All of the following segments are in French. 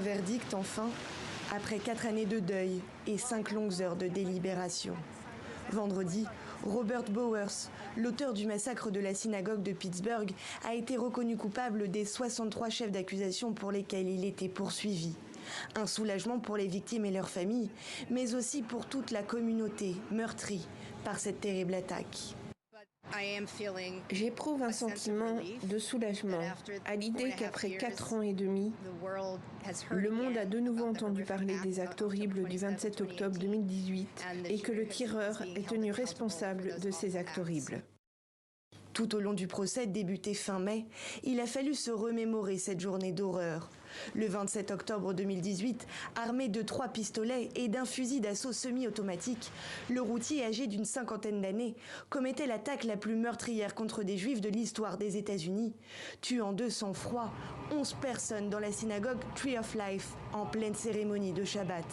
verdict enfin, après 4 années de deuil et 5 longues heures de délibération. Vendredi, Robert Bowers, l'auteur du massacre de la synagogue de Pittsburgh, a été reconnu coupable des 63 chefs d'accusation pour lesquels il était poursuivi. Un soulagement pour les victimes et leurs familles, mais aussi pour toute la communauté meurtrie par cette terrible attaque. J'éprouve un sentiment de soulagement à l'idée qu'après 4 ans et demi, le monde a de nouveau entendu parler des actes horribles du 27 octobre 2018 et que le tireur est tenu responsable de ces actes horribles. Tout au long du procès débuté fin mai, il a fallu se remémorer cette journée d'horreur. Le 27 octobre 2018, armé de 3 pistolets et d'un fusil d'assaut semi-automatique, le routier âgé d'une 50aine d'années commettait l'attaque la plus meurtrière contre des juifs de l'histoire des États-Unis, tuant de sang-froid 11 personnes dans la synagogue Tree of Life en pleine cérémonie de Shabbat.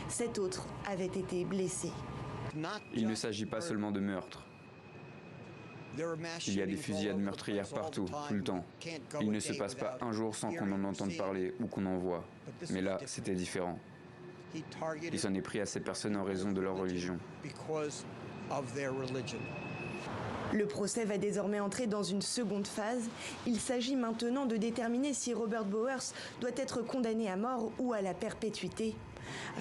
7 autres avaient été blessés. Il ne s'agit pas seulement de meurtre. Il y a des fusillades meurtrières partout, tout le temps. Il ne se passe pas un jour sans qu'on en entende parler ou qu'on en voit. Mais là, c'était différent. Il s'en est pris à ces personnes en raison de leur religion. Le procès va désormais entrer dans une seconde phase. Il s'agit maintenant de déterminer si Robert Bowers doit être condamné à mort ou à la perpétuité.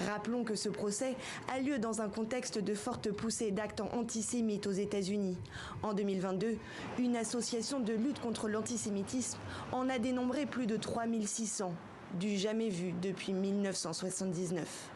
Rappelons que ce procès a lieu dans un contexte de forte poussée d'actes antisémites aux États-Unis. En 2022, une association de lutte contre l'antisémitisme en a dénombré plus de 3600, du jamais vu depuis 1979.